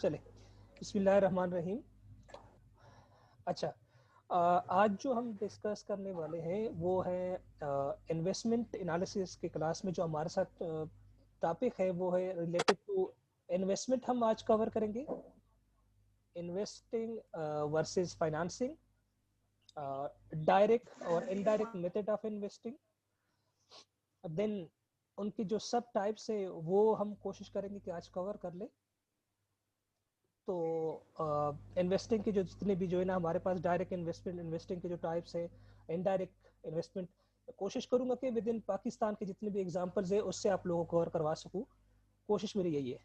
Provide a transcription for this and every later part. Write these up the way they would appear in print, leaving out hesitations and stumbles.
चले, बिस्मिल्लाहिर्रहमानिर्रहीम। अच्छा, आज जो हम डिस्कस करने वाले हैं वो है इन्वेस्टमेंट एनालिसिस के क्लास में जो हमारे साथ टॉपिक है वो है रिलेटेड टू इन्वेस्टमेंट। हम आज कवर करेंगे इन्वेस्टिंग वर्सेस फाइनेंसिंग, डायरेक्ट और indirect method of investing. Then उनकी जो सब टाइप्स है वो हम कोशिश करेंगे कि आज कवर कर ले। तो इन्वेस्टिंग के जो जितने भी जो है ना हमारे पास डायरेक्ट इन्वेस्टमेंट इन्वेस्टिंग के जो टाइप्स है, इनडायरेक्ट इन्वेस्टमेंट, कोशिश करूंगा कि विद इन पाकिस्तान के जितने भी एग्जांपल्स है उससे आप लोगों को कवर करवा सकूं। कोशिश मेरी यही है।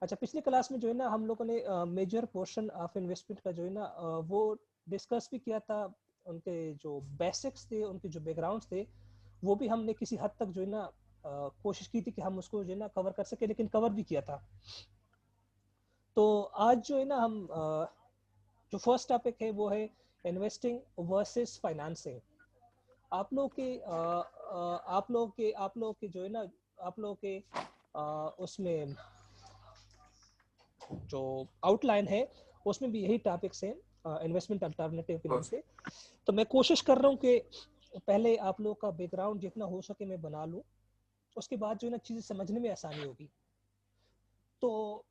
अच्छा, पिछली क्लास में जो है ना हम लोगों ने मेजर पोर्शन ऑफ इन्वेस्टमेंट का जो है ना वो डिस्कस भी किया था। उनके जो बेसिक्स थे, उनके जो बैकग्राउंड्स थे, वो भी हमने किसी हद तक जो है ना कोशिश की थी कि हम उसको जो है ना कवर कर सके, लेकिन कवर भी किया था। तो आज जो है ना हम जो फर्स्ट टॉपिक है वो है इन्वेस्टिंग वर्सेस फाइनेंसिंग। आप लोग के आप लोग के जो है ना आप लोग के उसमें जो आउटलाइन है उसमें भी यही टॉपिक्स हैं इन्वेस्टमेंट अल्टरनेटिव के नाम से। तो मैं कोशिश कर रहा हूँ कि पहले आप लोग का बैकग्राउंड जितना हो सके मैं बना लूँ, उसके बाद जो है ना चीज़ें समझने में आसानी होगी। तो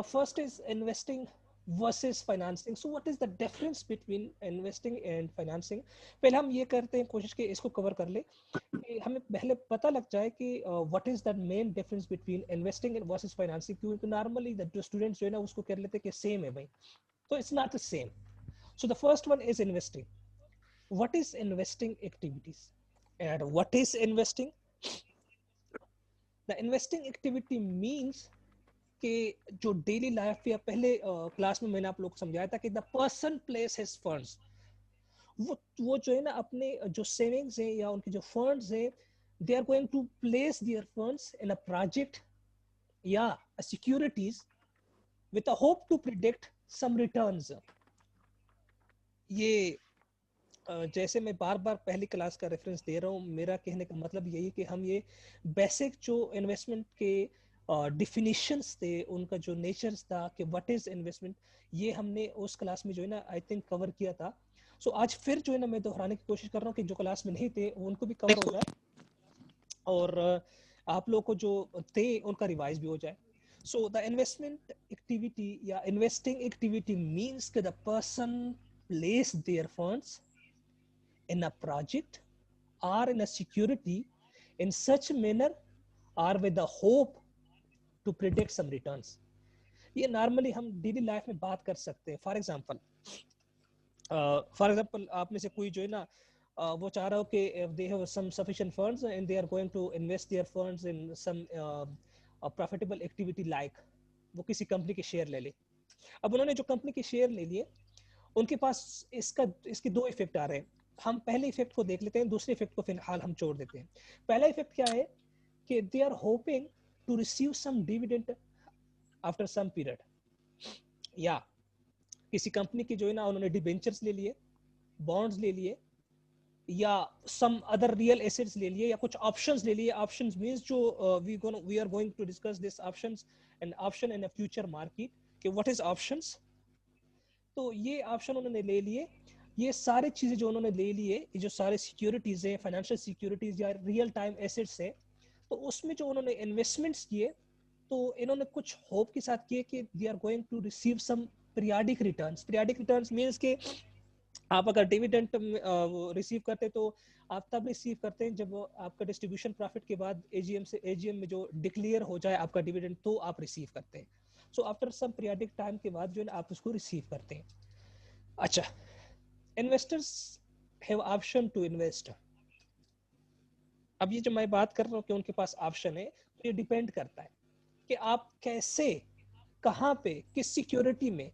first is investing versus financing. So what is the difference between investing and financing? पहले हम ये करते हैं, कोशिश के इसको कवर कर ले कि हमें पहले पता लग जाए कि what is the main difference between investing and versus financing, क्योंकि नॉर्मली जो स्टूडेंट्स जो है ना उसको कर लेते हैं कि सेम है भाई, तो it's not the same. So the first one is investing. What is investing activities and what is investing? The investing activity means कि जो डेली लाइफ या पहले क्लास में मैंने आप लोग को समझाया था कि the person place his funds, वो जो है ना अपने जो सेविंग्स है या उनके जो फंड्स है, they are going to place their funds in a project या securities with a hope to predict some returns. ये जैसे मैं बार बार पहली क्लास का रेफरेंस दे रहा हूँ, मेरा कहने का मतलब यही कि हम ये बेसिक जो इन्वेस्टमेंट के डिफिनीशंस थे, उनका जो नेचर्स था कि व्हाट इज इन्वेस्टमेंट, ये हमने उस क्लास में जो है ना आई थिंक कवर किया था। सो आज फिर जो है ना मैं दोहराने की कोशिश कर रहा हूँ कि जो क्लास में नहीं थे उनको भी कवर हो जाए और आप लोग को जो थे उनका रिवाइज भी हो जाए। सो द इन्वेस्टमेंट एक्टिविटी या इन्वेस्टिंग एक्टिविटी मीन्स कि the person place their funds in a project or in a security in such manner or with the hope to predict some returns. ये normally हम daily life में बात कर सकते हैं। For example आप में से कोई जो है ना वो चाह रहा हो कि they have some sufficient funds and they are going to invest their funds in some profitable activity, like वो किसी कंपनी के शेयर ले ले। अब उन्होंने जो कंपनी के शेयर ले लिए, उनके पास इसके दो इफेक्ट आ रहे हैं। हम पहले इफेक्ट को देख लेते हैं, दूसरे इफेक्ट को फिलहाल हम छोड़ देते हैं। पहला इफेक्ट क्या है कि they are hoping to receive some dividend after some period, या किसी कंपनी की जो है ना उन्होंने डिबेंचर्स ले लिए, बॉन्ड्स ले लिए, या सम अदर रियल एसेट्स ले लिए, या कुछ ऑप्शंस ले लिए। ऑप्शंस मींस जो we are going to discuss this options and option in a future market कि व्हाट इज ऑप्शंस। तो ये ऑप्शन उन्होंने ले लिए। ये सारी चीजें जो उन्होंने ले लिए, ये जो सारे सिक्योरिटीज है, फाइनेंशियल सिक्योरिटीज या रियल टाइम एसेट्स है, तो उसमें जो उन्होंने इन्वेस्टमेंट्स किए, तो इन्होंने कुछ होप के साथ किए कि they are going to receive some periodic returns. Periodic returns means के आप अगर डिविडेंड रिसीव करते तो आप तब रिसीव करते हैं जब आपका डिस्ट्रीब्यूशन प्रॉफिट के बाद एजीएम में जो डिक्लेयर हो जाए आपका डिविडेंड, तो आप रिसीव करते हैं। So after some periodic time के बाद जो है आप उसको रिसीव करते हैं। अच्छा, investors have option to invest. अब ये जो मैं बात कर रहा हूँ कि उनके पास ऑप्शन है, तो ये डिपेंड करता है कि आप कैसे, कहाँ पे, किस सिक्योरिटी में,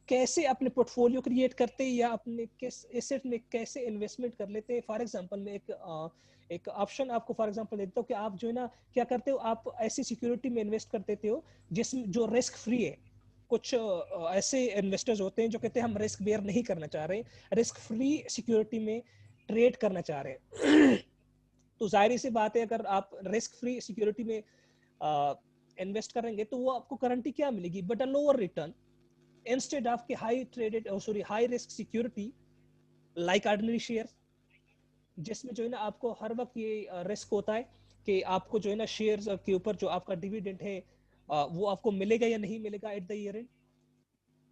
कैसे अपने पोर्टफोलियो क्रिएट करते हैं या अपने किस एसेट में कैसे इन्वेस्टमेंट कर लेते हैं। फॉर एग्जांपल मैं एक ऑप्शन आपको फॉर एग्जांपल देता हूँ कि आप जो है ना क्या करते हो, आप ऐसी सिक्योरिटी में इन्वेस्ट कर देते हो जिसमें जो रिस्क फ्री है। कुछ ऐसे इन्वेस्टर्स होते हैं जो कहते हैं हम रिस्क बेयर नहीं करना चाह रहे, रिस्क फ्री सिक्योरिटी में ट्रेड करना चाह रहे हैं। तो जाहिर सी बात है, अगर आप रिस्क फ्री सिक्योरिटी में इन्वेस्ट करेंगे तो वो आपको गारंटी क्या मिलेगी, but a lower return instead of के high traded high risk security like ordinary share, जिसमें जो है ना आपको हर वक्त ये रिस्क होता है कि आपको जो है ना शेयर्स के ऊपर जो आपका डिविडेंड है वो आपको मिलेगा या नहीं मिलेगा एट द ईयर एंड।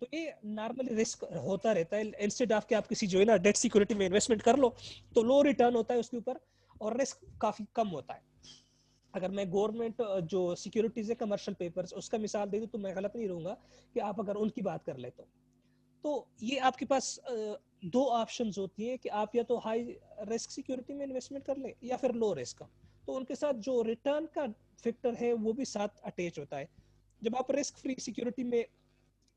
तो ये नॉर्मली रिस्क होता रहता है, इंस्टेड ऑफ कि आप किसी जो है ना डेट सिक्योरिटी में इन्वेस्टमेंट कर लो तो लो रिटर्न होता है उसके ऊपर और रिस्क काफी कम होता है। अगर मैं गवर्नमेंट जो सिक्योरिटीज है कमर्शियल पेपर्स उसका मिसाल दे दूं तो मैं गलत नहीं रहूंगा कि आप अगर उनकी बात कर ले तो ये आपके पास दो ऑप्शंस होती हैं कि आप या तो हाई रिस्क सिक्योरिटी में इन्वेस्टमेंट कर लें या फिर लो रिस्क का। तो उनके साथ जो रिटर्न का फैक्टर है वो भी साथ अटैच होता है। जब आप रिस्क फ्री सिक्योरिटी में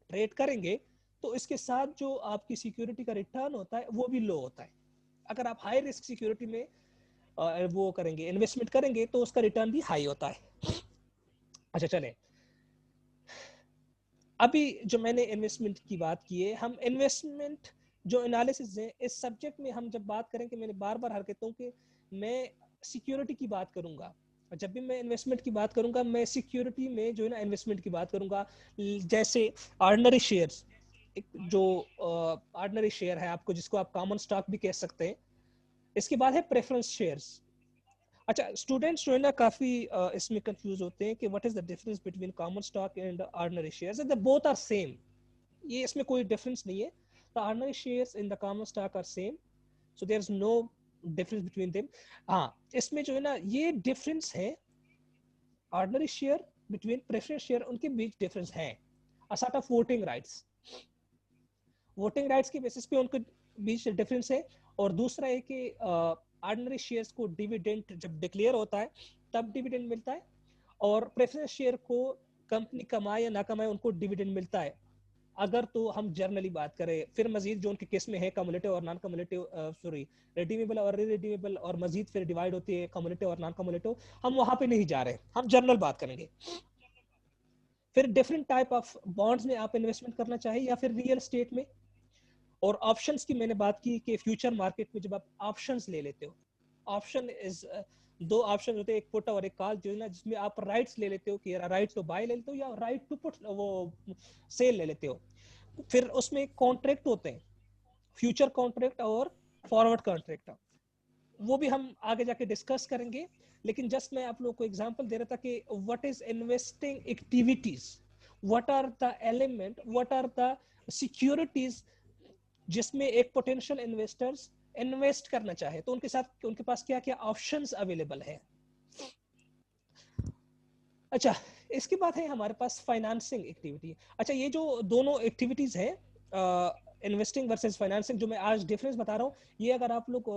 ट्रेड करेंगे तो इसके साथ जो आपकी सिक्योरिटी का रिटर्न होता है वो भी लो होता है। अगर आप हाई रिस्क सिक्योरिटी में वो करेंगे इन्वेस्टमेंट करेंगे तो उसका रिटर्न भी हाई होता है। अच्छा चले, अभी जो मैंने इन्वेस्टमेंट की बात की है, हम इन्वेस्टमेंट जो एनालिसिस है इस सब्जेक्ट में हम जब बात करें कि मैंने बार बार हर कहता हूँ कि मैं सिक्योरिटी की बात करूंगा, जब भी मैं इन्वेस्टमेंट की बात करूंगा मैं सिक्योरिटी में जो है ना इन्वेस्टमेंट की बात करूंगा। जैसे ऑर्डिनरी शेयर्स, जो ऑर्डिनरी शेयर है आपको जिसको आप कॉमन स्टॉक भी कह सकते हैं। इसके बाद है प्रेफरेंस शेयर्स। अच्छा, स्टूडेंट्स जो है ना काफी इसमें कंफ्यूज होते हैं कि what is the difference between common stock and ordinary shares, they both are same, ये इसमें कोई डिफरेंस नहीं है। The ordinary shares in the common stock are same, so there is no difference between them. हाँ, इसमें जो है ना ये डिफरेंस है ordinary share between preference share, उनके बीच डिफरेंस है a sort of voting rights, voting rights के बेसिस पे उनके बीच डिफरेंस है। और दूसरा है कि ऑर्डिनरी शेयर्स को डिविडेंड जब डिक्लेयर होता है तब डिविडेंड मिलता है, और प्रेफरेंस शेयर को कंपनी कमाए या ना कमाए उनको डिविडेंड मिलता है। अगर तो हम जर्नली बात करें, फिर मजीद जो उनके केस में है कम्युलेटिव और नॉन कम्युलेटिव, सॉरी रिडीमेबल और रिडीमेबल, और मजीद फिर डिवाइड होती है कम्युलेटिव और नॉन कम्युलेटिव, हम वहां पे नहीं जा रहे, हम जनरल बात करेंगे। फिर डिफरेंट टाइप ऑफ बॉन्ड्स में आप इन्वेस्टमेंट करना चाहिए या फिर रियल स्टेट में। और ऑप्शंस की मैंने बात की कि फ्यूचर मार्केट में जब आप ऑप्शंस ले लेते हो, ऑप्शन इज दो ऑप्शन होते हैं, एक पुट और एक कॉल, जो है ना जिसमें आप राइट्स ले लेते हो कि राइट टू बाय ले लेते हो या राइट टू पुट वो सेल ले लेते हो। फिर उसमें कॉन्ट्रैक्ट होते हैं, फ्यूचर कॉन्ट्रैक्ट और फॉरवर्ड कॉन्ट्रैक्ट, वो भी हम आगे जाके डिस्कस करेंगे। लेकिन जस्ट मैं आप लोगों को एग्जांपल दे रहा था कि what is investing activities, what are the element, what are the securities जिसमें एक पोटेंशियल इन्वेस्टर्स इन्वेस्ट करना चाहे तो उनके साथ उनके पास क्या क्या ऑप्शंस अवेलेबल है। अच्छा, इसके बाद है हमारे पास फाइनेंसिंग एक्टिविटी। अच्छा, ये जो दोनों एक्टिविटीज है इन्वेस्टिंग वर्सेस फाइनेंसिंग, जो मैं आज डिफरेंस बता रहा हूँ, ये अगर आप लोग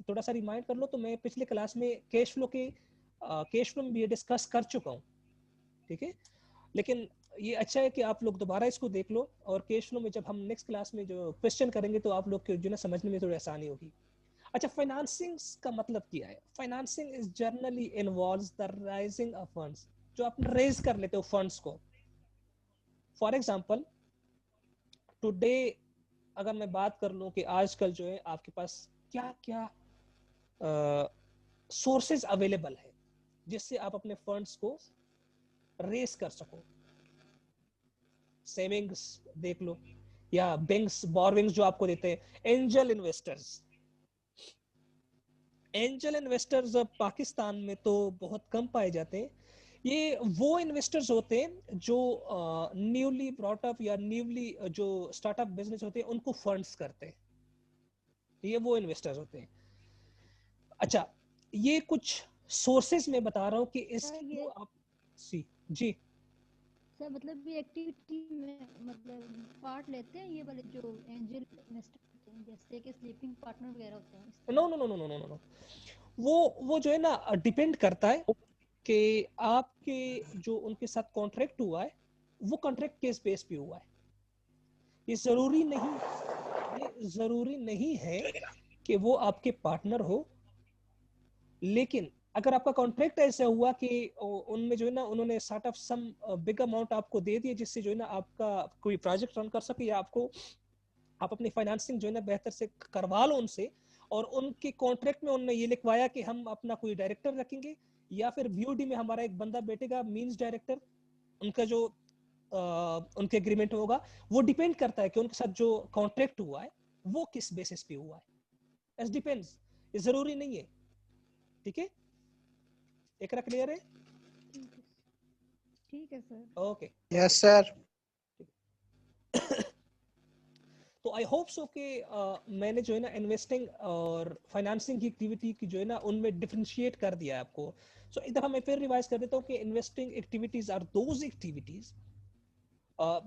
थोड़ा सा रिमाइंड कर लो तो मैं पिछले क्लास में कैश फ्लो में भी ये डिस्कस कर चुका हूँ, ठीक है। लेकिन ये अच्छा है कि आप लोग दोबारा इसको देख लो, और कैश फ्लो में जब हम नेक्स्ट क्लास में जो क्वेश्चन करेंगे तो आप लोग को जो ना समझने में थोड़ी आसानी होगी। अच्छा, फाइनेंसिंग का मतलब क्या है? Financing is generally involves the rising of funds, जो आप रेज कर लेते हो फंड्स को। फॉर एग्जांपल टुडे अगर मैं बात कर लूं कि आजकल जो है आपके पास क्या क्या सोर्सेज अवेलेबल है जिससे आप अपने फंड्स को रेस कर सको। सेविंग्स देख लो, या बैंक्स बोरोविंग्स जो आपको देते हैं, angel investors. Angel investors Pakistan में तो बहुत कम पाए जाते हैं। ये वो इन्वेस्टर्स होते हैं जो न्यूली ब्रॉट अप या न्यूली जो स्टार्टअप बिजनेस होते हैं उनको फंड्स करते हैं, ये वो इन्वेस्टर्स होते हैं। अच्छा, ये कुछ सोर्सेज में बता रहा हूँ कि इसकी जो आप जी सर मतलब ये एक्टिविटी में मतलब पार्ट लेते हैं ये वाले जो एंजल इन्वेस्टर होते हैं, जैसे कि स्लीपिंग पार्टनर वगैरह होते हैं इस नो तरह। No no no no no no, वो जो है ना डिपेंड करता है कि आपके जो उनके साथ कॉन्ट्रैक्ट हुआ है वो कॉन्ट्रैक्ट किस बेस पे हुआ है। ये जरूरी नहीं, ये जरूरी नहीं है कि वो आपके पार्टनर हो, लेकिन अगर आपका कॉन्ट्रैक्ट ऐसा हुआ कि उनमें जो है ना उन्होंने sort of some big amount आपको दे दिए जिससे जो है ना आपका कोई प्रोजेक्ट रन कर सके, या आपको आप अपनी फाइनेंसिंग जो है ना बेहतर से करवा लो उनसे, और उनके कॉन्ट्रैक्ट में उन्होंने ये लिखवाया कि हम अपना कोई डायरेक्टर रखेंगे या फिर बीओडी में हमारा एक बंदा बैठेगा मींस डायरेक्टर, उनका जो उनके एग्रीमेंट होगा वो डिपेंड करता है कि उनके साथ जो कॉन्ट्रैक्ट हुआ है वो किस बेसिस पे हुआ है। इट डिपेंड्स, ये जरूरी नहीं है। ठीक है, एकरा क्लियर है? ठीक है, ठीक है सर। Okay, yes sir. तो आई होप सो कि मैंने जो है ना इन्वेस्टिंग और फाइनेंसिंग की एक्टिविटी की जो है ना उनमें डिफरेंशिएट कर दिया है आपको। सो एक दफा मैं फिर रिवाइज कर देता हूँ कि investing activities are those activities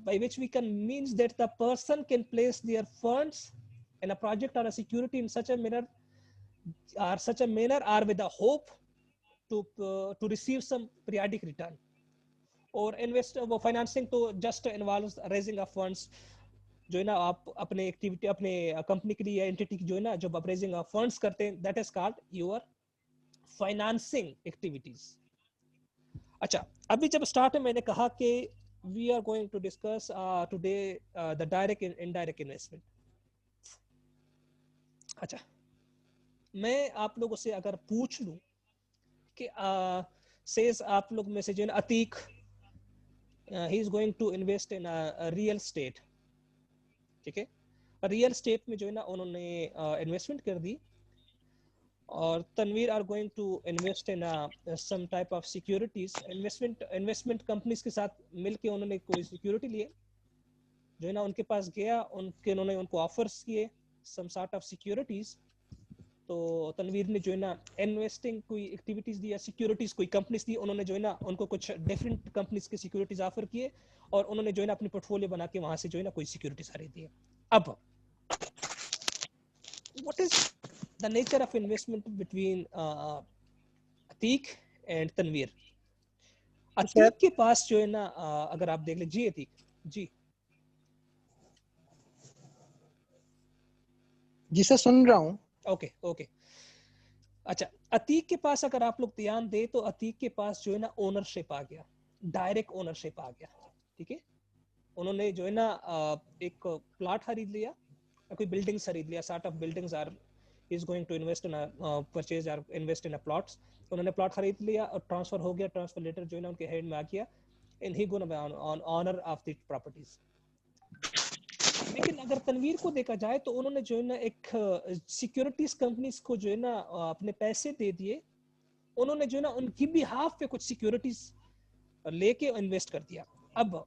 by which we can means that the person can place their funds in a project or a security in such a manner or with a hope to receive some periodic return, और invest वो financing तो just involves raising of funds. जो है ना आप अपने activity अपने company के लिए या एंटिटी की जो है ना जब आप रेजिंग ऑफ फंड्स करते हैं, that is called your financing activities. अच्छा, अभी जब स्टार्ट में मैंने कहा कि we are going to discuss today the direct and indirect investment. अच्छा, मैं आप लोगों से अगर पूछ लूं कि सेज आप लोग में से जो है Atiq he is going to invest in real estate, ठीक है, रियल स्टेट में जो है ना उन्होंने इन्वेस्टमेंट कर दी, और Tanveer are going to invest in some type of securities. Investment companies के साथ मिलके उन्होंने कोई सिक्योरिटी लिए, जो है ना उनके पास गया, उन्होंने उनको ऑफर्स किए सम सॉर्ट ऑफ सिक्योरिटीज। तो तनवीर ने जो है ना इन्वेस्टिंग कोई एक्टिविटीज दी या सिक्योरिटीज कोई कंपनीज दी, उन्होंने जो है ना उनको कुछ डिफरेंट कंपनीज के सिक्योरिटीज ऑफर किए, और उन्होंने जो है ना अपनी पोर्टफोलियो बना के वहां से जो है ना कोई सिक्योरिटीज खरीदी है। अब what is the nature of investment between Atiq and Tanveer? Atiq के पास जो है ना अगर आप देख ले, जी अतीक जी जी सर सुन रहा हूँ। Okay okay. अच्छा, अतीक के पास अगर आप लोग ध्यान दे तो अतीक के पास जो है ना ओनरशिप आ गया, डायरेक्ट ओनरशिप आ गया। ठीक है, उन्होंने जो है ना एक प्लॉट खरीद लिया, कोई बिल्डिंग्स खरीद लिया, sort of buildings are is going to invest in purchase और इन्वेस्ट इन प्लॉट्स। उन्होंने प्लॉट खरीद लिया और ट्रांसफर हो गया, ट्रांसफर लेटर जो है ना उनके हेड में आ गया, and he gonna on owner of the properties. लेकिन अगर तनवीर को देखा जाए तो उन्होंने जो है ना एक सिक्योरिटीज कंपनीज को जो है ना अपने पैसे दे दिए, उन्होंने जो है ना उनकी भी हाफ पे कुछ सिक्योरिटीज लेके इन्वेस्ट कर दिया। अब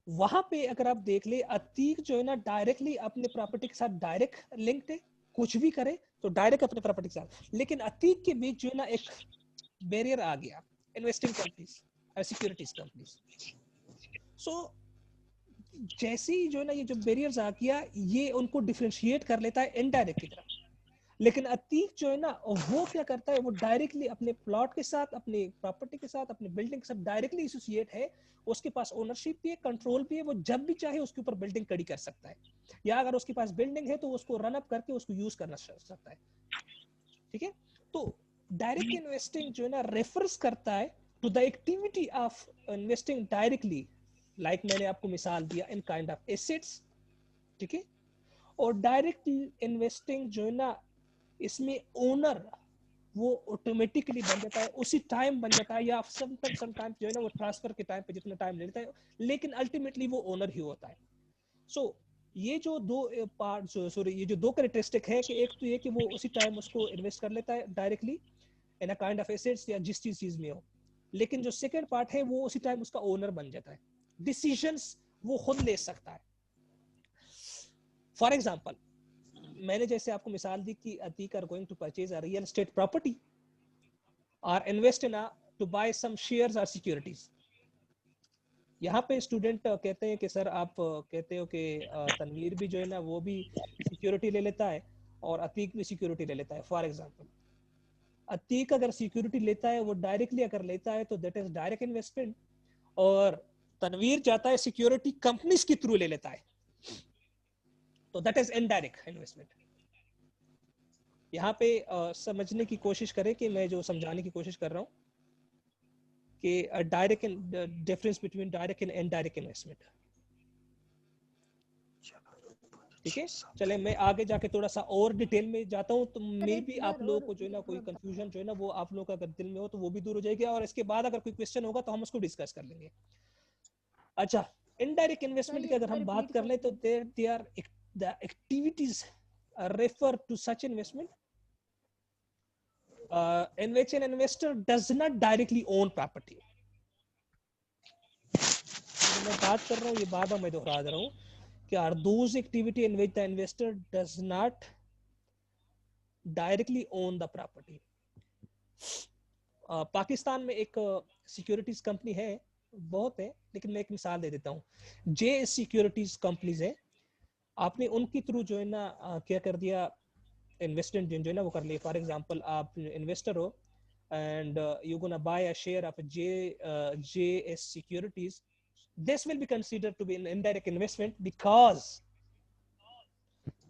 वहां पे अगर आप देख ले, अतीक जो है ना डायरेक्टली अपने प्रॉपर्टी के साथ डायरेक्ट लिंक्ड है, कुछ भी करे तो डायरेक्ट अपने प्रॉपर्टी के साथ, लेकिन अतीक के बीच जो है ना एक बैरियर आ गया, इन्वेस्टिंग कंपनीज और सिक्योरिटीज कंपनीज। सो जैसे ही जो है ना ये जो बैरियर्स आ गया, ये उनको डिफरेंशिएट कर लेता है इनडायरेक्ट की तरफ। लेकिन अतीक जो है ना वो क्या करता है, वो डायरेक्टली अपने प्लॉट के साथ, अपने प्रॉपर्टी के साथ, अपने बिल्डिंग के साथ डायरेक्टली एसोसिएट है, उसके पास ओनरशिप भी है, कंट्रोल भी है, वो जब भी चाहे उसके ऊपर बिल्डिंग खड़ी कर सकता है, या अगर उसके पास बिल्डिंग है तो उसको रन अप करके उसको यूज करना सकता है। ठीक है, तो डायरेक्ट इन्वेस्टिंग जो है ना रेफर्स करता है to the activity of investing directly, like मैंने आपको मिसाल दिया इन काइंड ऑफ एसेट्स। ठीक है, और डायरेक्ट इन्वेस्टिंग जो है ना इसमें ओनर वो ऑटोमेटिकली बन जाता है, उसी टाइम बन जाता है, या समटाइम जो है ना वो ट्रांसफर के टाइम पे जितना टाइम ले लेता है, लेकिन अल्टीमेटली वो ओनर ही होता है। सो ये जो दो पार्ट, सॉरी ये जो दो कैरेक्टरिस्टिक है कि एक तो ये कि वो उसी टाइम उसको इन्वेस्ट कर लेता है directly in a kind of assets या जिस चीज में हो, लेकिन जो सेकंड पार्ट है वो उसी टाइम उसका ओनर बन जाता है, डिसीजंस वो खुद ले सकता है। फॉर एग्जाम्पल, मैंने जैसे आपको मिसाल दी कि Atiq are going to purchase a real estate property और invest in to buy some shares और सिक्योरिटीज। यहाँ पे स्टूडेंट कहते हैं कि सर आप कहते हो कि तनवीर भी जो है ना वो भी सिक्योरिटी ले लेता है और अतीक भी सिक्योरिटी ले लेता है। फॉर एग्जांपल, अतीक अगर सिक्योरिटी लेता है, वो डायरेक्टली अगर लेता है तो दैट इज डायरेक्ट इन्वेस्टमेंट, और तनवीर जाता है सिक्योरिटी कंपनीज के थ्रू ले लेता है, तो दैट इज इनडायरेक्ट इन्वेस्टमेंट। यहाँ पे समझने की कोशिश करें कि मैं जो समझाने की कोशिश कर रहा हूँ कि direct difference between direct and indirect investment. ठीक है। चले मैं आगे जाके थोड़ा सा और डिटेल में जाता हूँ, तो मे एक भी सर आप लोगों और को जो है ना कोई थोड़ा कंफ्यूजन जो है ना वो आप लोगों का अगर दिल में हो तो वो भी दूर हो जाएगी, और इसके बाद अगर कोई क्वेश्चन होगा तो हम उसको डिस्कस कर लेंगे। अच्छा, इनडायरेक्ट सर इन्वेस्टमेंट की ये अगर हम बार बात रिपीट कर कर ले तो दें। They are the activities refer to such investment in which an investor does not directly own property. जो मैं बात कर रहा हूँ ये बार बार मैं दोहरा दे रहा हूँ कि are those activity in which the investor does not directly own the property. Pakistan में एक सिक्योरिटीज कंपनी है, बहुत है, लेकिन मैं एक मिसाल दे देता हूँ। जे सिक्योरिटीज कंपनीज है, आपने उनके थ्रू जो है ना क्या कर दिया, इन्वेस्टमेंट जो है ना वो कर लिया। फॉर एग्जांपल आप इन्वेस्टर हो and you're gonna buy a share of a JS securities, this will be considered to be an indirect investment because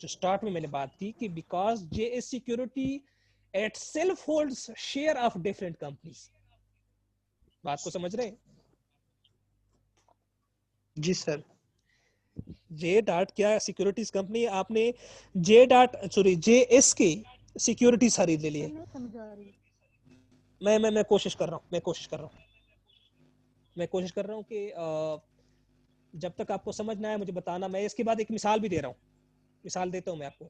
जो स्टार्ट में मैंने बात की कि because JS security itself holds share of different companies। बात को समझ रहे हैं? जी सर। जे डाट क्या सिक्योरिटीज कंपनी, आपने जे डाट सॉरी JS की सिक्योरिटीज खरीद ले सर लिए। नहीं समझ आ रही। मैं कोशिश कर रहा हूँ, मैं कोशिश कर रहा हूँ कि जब तक आपको समझ ना आए मुझे बताना। मैं इसके बाद एक मिसाल भी दे रहा हूँ, मिसाल देता हूँ मैं आपको।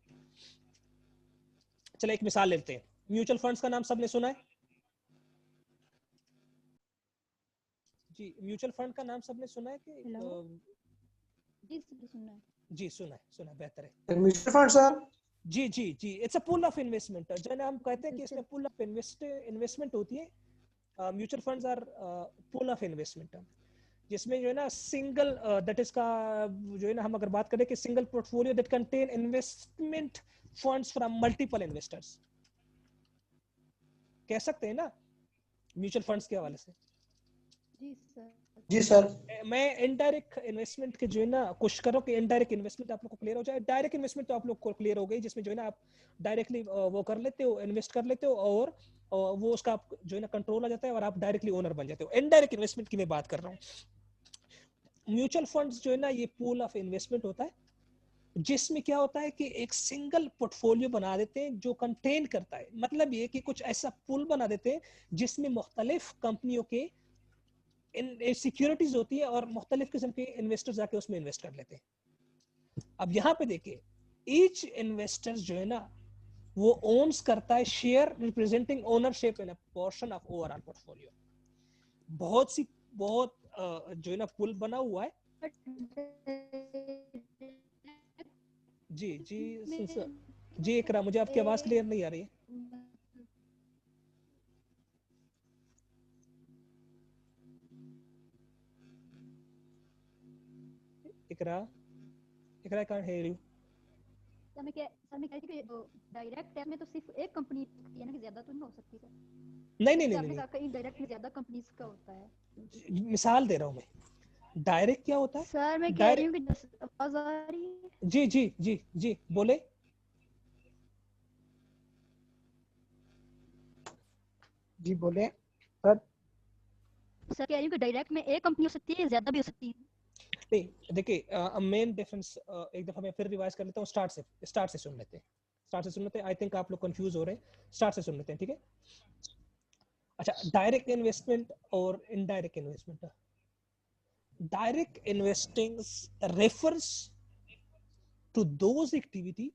चलो एक मिसाल लेते हैं। म्यूचुअल फंड्स का नाम सबने सुना है जी? म्यूचुअल फंड का नाम सबने सुना है कि हेलो जी सर सुनना है। जी सुना है, बेहतर है। Mutual fund sir. जी जी जी, it's a pool of investment. जो है हम कहते हैं कि इसमें म्यूचुअल पूल ऑफ इन्वेस्टमेंट होती है। Mutual funds are pool of investment, जिसमें जो है ना सिंगल दैट इज का जो है ना, हम अगर बात करें कि single portfolio that contain investment funds from multiple investors, कह सकते हैं ना म्यूचुअल फंड्स के हवाले से। जी सर। जी सर। मैं इनडायरेक्ट इन्वेस्टमेंट के जो है ना कोशिश कर रहा हूँ कि इनडायरेक्ट इन्वेस्टमेंट आप लोग को क्लियर हो जाए। डायरेक्ट इन्वेस्टमेंट तो आप लोग को क्लियर हो गई, जिसमें जो है ना आप डायरेक्टली वो कर लेते हो, इन्वेस्ट कर लेते हो, और वो उसका आप जो है ना कंट्रोल आ जाता है और आप डायरेक्टली ओनर बन जाते हो। इनडायरेक्ट इन्वेस्टमेंट की मैं बात कर रहा हूँ। म्यूचुअल फंड्स जो है ना ये पूल ऑफ इन्वेस्टमेंट होता है, जिसमें क्या होता है कि एक सिंगल पोर्टफोलियो बना देते हैं जो कंटेन करता है, मतलब ये कि कुछ ऐसा पूल बना देते हैं जिसमें मुख्तलिफ कंपनियों के सिक्योरिटीज होती है और मुख्तलिफ किस्म के इन्वेस्टर जाके उसमें इन्वेस्ट कर लेते हैं। अब यहाँ पे देखिए, ईच इन्वेस्टर जो है ना वो ओन्स करता है share representing ownership in a portion of overall portfolio. बहुत जो है ना पुल बना हुआ है। जी जी जी इकरा, मुझे आपकी आवाज क्लियर नहीं आ रही है। Iqra, Iqra I can't hear you. Sir मैं कह रही थी कि डायरेक्ट टैप में तो सिर्फ एक कंपनी है ना, कि ज्यादा तो नहीं हो सकती सर। नहीं नहीं जैसे नहीं आपने नहीं, कहा कहीं डायरेक्ट में ज्यादा कंपनीज का होता है। मिसाल दे रहा हूँ मैं। डायरेक्ट क्या होता है? सर मैं कह रही हूँ डायरेक्ट, कि आवाज आ रही है। जी जी जी जी बोले। जी बोले सर। सर कह रही हूँ कि डायरेक्ट में एक कंपनी हो सकती है या ज्यादा भी हो सकती है। नहीं देखिए, मेन डिफरेंस एक दफा मैं फिर रिवाइज कर लेता हूँ। स्टार्ट से सुन लेते हैं। आई थिंक आप लोग कंफ्यूज हो रहे हैं। स्टार्ट से सुन लेते हैं, ठीक है? अच्छा, डायरेक्ट इन्वेस्टमेंट और indirect investment. Direct investing refers to those activity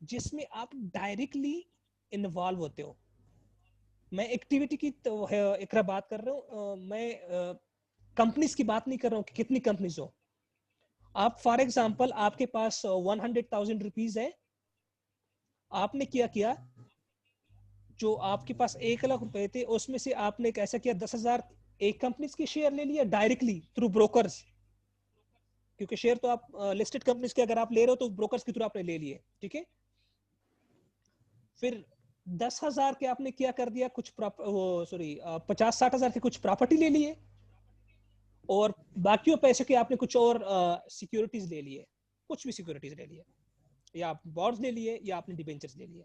जिसमें आप डायरेक्टली इन्वॉल्व होते हो। मैं एक्टिविटी की तो एक बात कर रहा हूँ, मैं कंपनीज की बात नहीं कर रहा हूँ कि कितनी कंपनीज हो। आप फॉर एग्जांपल आपके पास 100,000 रुपीज है, आपने क्या किया, जो आपके पास 1 लाख रुपए थे उसमें से आपने कैसा किया, 10,000 एक कंपनी के शेयर ले लिया डायरेक्टली थ्रू ब्रोकर्स, क्योंकि शेयर तो आप लिस्टेड कंपनीज के अगर आप ले रहे हो तो ब्रोकर्स के थ्रू आपने ले लिए, ठीक है? फिर 10,000 के आपने क्या कर दिया, कुछ वो सॉरी 50-60 हजार के कुछ प्रॉपर्टी ले लिए, और बाकी पैसे के आपने कुछ और सिक्योरिटीज ले लिए, कुछ भी सिक्योरिटीज ले लिए, या आप बॉन्ड्स ले लिए या आपने डिबेंचर्स ले लिए,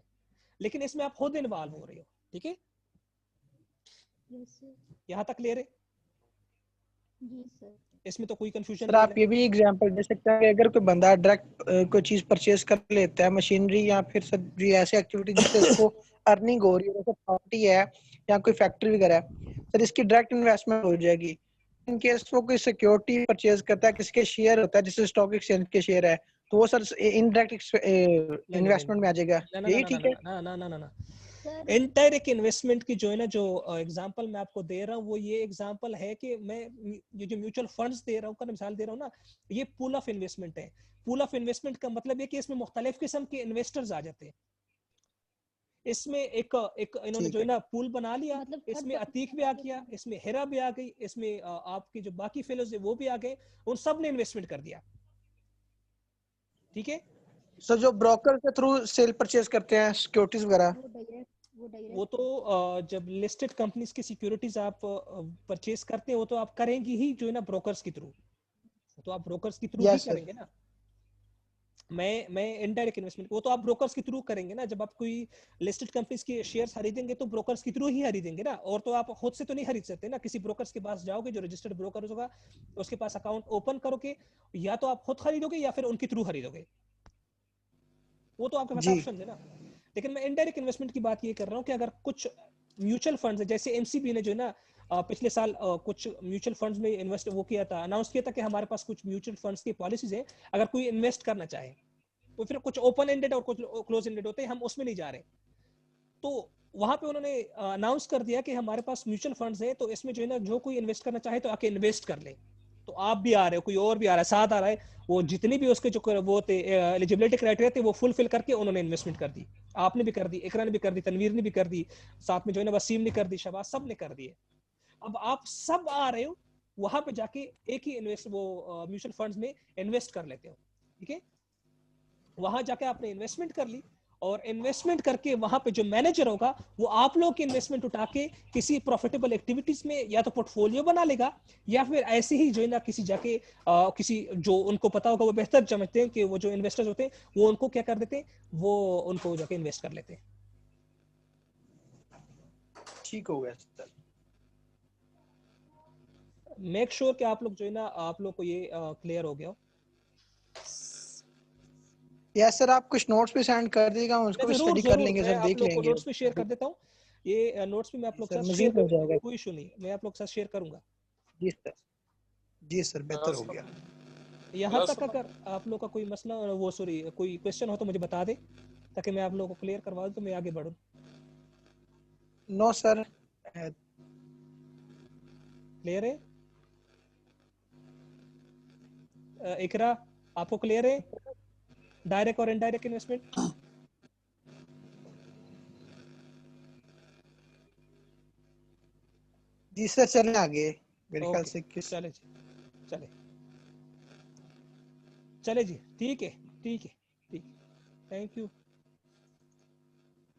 लेकिन इसमें आप खुद इन्वॉल्व हो रहे हो, ठीक है? Yes sir. यहां तक क्लियर है? जी सर। इसमें तो कोई कंफ्यूजन सर नहीं आप है। ये भी एग्जांपल दे सकते हैं कि अगर कोई बंदा डायरेक्ट कोई चीज परचेज कर लेता है, मशीनरी या फिर सर जी ऐसी एक्टिविटी जिससे उसको अर्निंग हो रही है, जैसे पार्टी है या कोई फैक्ट्री वगैरह है, सर इसकी डायरेक्ट इन्वेस्टमेंट हो जाएगी। इन केस वो कोई सिक्योरिटी परचेज करता है, किसके शेयर होता है, जैसे स्टॉक एक्सचेंज के शेयर है, तो वो सर इनडायरेक्ट नहीं नहीं नहीं इन्वेस्टमेंट में आ जाएगा। ना ना ना यही ना ना ठीक है? ना ना ना ना ना। सर इनडायरेक्ट इन्वेस्टमेंट की जो है ना, जो एग्जांपल मैं आपको दे रहा हूँ वो ये एग्जांपल है कि मैं ये जो म्यूचुअल फंड्स दे रहा हूँ, का मिसाल दे रहा हूँ ना, ये पूल ऑफ इन्वेस्टमेंट है। पूल ऑफ इन्वेस्टमेंट का मतलब है कि इसमें मुख्तलिफ किस्म के इन्वेस्टर्स आ जाते हैं। इसमें एक एक इन्होंने ठीक जो है है। ना पूल बना लिया, मतलब थर्ड इसमें पर्सन अतीक भी आ आ गया, जाते हैं। इसमें हेरा भी आ गई, इसमें आपके जो बाकी फेलोज है वो भी आ गए, उन सब ने इन्वेस्टमेंट कर दिया। ठीक है। सर जो ब्रोकर के थ्रू सेल परचेज करते हैं सिक्योरिटीज वगैरह। वो वो डायरेक्ट। तो जब लिस्टेड कंपनीज की सिक्योरिटीज आप परचेज करते हैं, वो तो आप करेंगे ही जो है ना ब्रोकर्स के थ्रू, तो आप ब्रोकर्स के थ्रू ही यस सर। करेंगे ना। मैं इनडायरेक्ट इन्वेस्टमेंट वो तो आप ब्रोकर्स के थ्रू करेंगे ना। जब आप कोई लिस्टेड कंपनीज के शेयर्स खरीदेंगे तो ब्रोकर्स के थ्रू ही खरीदेंगे ना, और तो आप खुद से तो नहीं खरीद सकते ना। किसी ब्रोकर्स के पास जाओगे जो रजिस्टर्ड ब्रोकर होगा, उसके पास अकाउंट ओपन करोगे, या तो आप खुद खरीदोगे या फिर उनके थ्रू खरीदोगे, वो तो आपके पास जी ऑप्शन है ना। लेकिन मैं इनडायरेक्ट इन्वेस्टमेंट की बात ये कर रहा हूँ कि अगर कुछ म्यूचुअल फंड्स है, जैसे एमसीबी ने जो है ना पिछले साल कुछ म्यूचुअल फंड्स में इन्वेस्ट वो किया था, अनाउंस किया था कि हमारे पास कुछ म्यूचुअल फंड्स की पॉलिसीज है, अगर कोई इन्वेस्ट करना चाहे तो फिर कुछ ओपन एंडेड और कुछ क्लोज एंडेड होते हैं, हम उसमें नहीं जा रहे। तो वहां पे उन्होंने अनाउंस कर दिया कि हमारे पास म्यूचुअल फंड्स है, तो इसमें जो है ना जो कोई इन्वेस्ट करना चाहे तो आके इन्वेस्ट कर ले। तो आप भी आ रहे हो, कोई और भी आ रहा है, साथ आ रहा है, वो जितनी भी उसके जो वो थे एलिजिबिलिटी क्राइटेरिया थे वो फुलफिल करके उन्होंने इन्वेस्टमेंट कर दी। आपने भी कर दी, इकरा ने भी कर दी, तनवीर ने भी कर दी, साथ में जो है ना वसीम ने कर दी, शबाज, सब ने कर दी। अब आप सब आ रहे हो वहां पे जाके एक ही इन्वेस्ट वो म्यूचुअल फंड्स में इन्वेस्ट कर लेते हो। ठीक है। वहां जाके आपने इन्वेस्टमेंट कर ली, और इन्वेस्टमेंट करके वहां पे जो मैनेजर होगा वो आप लोग की इन्वेस्टमेंट उठा के किसी प्रॉफिटेबल एक्टिविटीज में या तो पोर्टफोलियो बना लेगा, या फिर ऐसे ही जो है ना किसी जाके किसी जो उनको पता होगा, वो बेहतर समझते हैं कि वो जो इन्वेस्टर्स होते हैं वो उनको क्या कर देते हैं, वो उनको जाके इन्वेस्ट कर लेते हैं। ठीक हो गया सर। मेक श्योर कि आप लोग जो है ना आप लोग को ये क्लियर हो गया हो। यस सर, आप कुछ नोट्स भी सेंड कर दीजिएगा, हम उसको भी जरूर स्टडी कर जरूर, लेंगे मैं सर, आप देख लोग को लेंगे। नोट्स भी शेयर कर देता हूँ। ये नोट्स भी मैं आप जी लोग के सर, साथ शेयर मजीद हो जाएगा। कोई इशू नहीं, मैं आप लोग के साथ शेयर करूंगा। जी सर। जी सर, बेहतर हो गया। यहाँ तक अगर आप लोग का कोई मसला वो सॉरी कोई क्वेश्चन हो तो मुझे बता दे, ताकि मैं आप लोगों को क्लियर करवा दूं तो मैं आगे बढ़ूं। No sir. क्लियर है? इकरा, आपको क्लियर है डायरेक्ट और इनडायरेक्ट इन्वेस्टमेंट? जी सर, चलें आगे। मेरे ख्याल ओके, से किस चले जी, चले चले जी, ठीक है, ठीक है, ठीक, थैंक यू।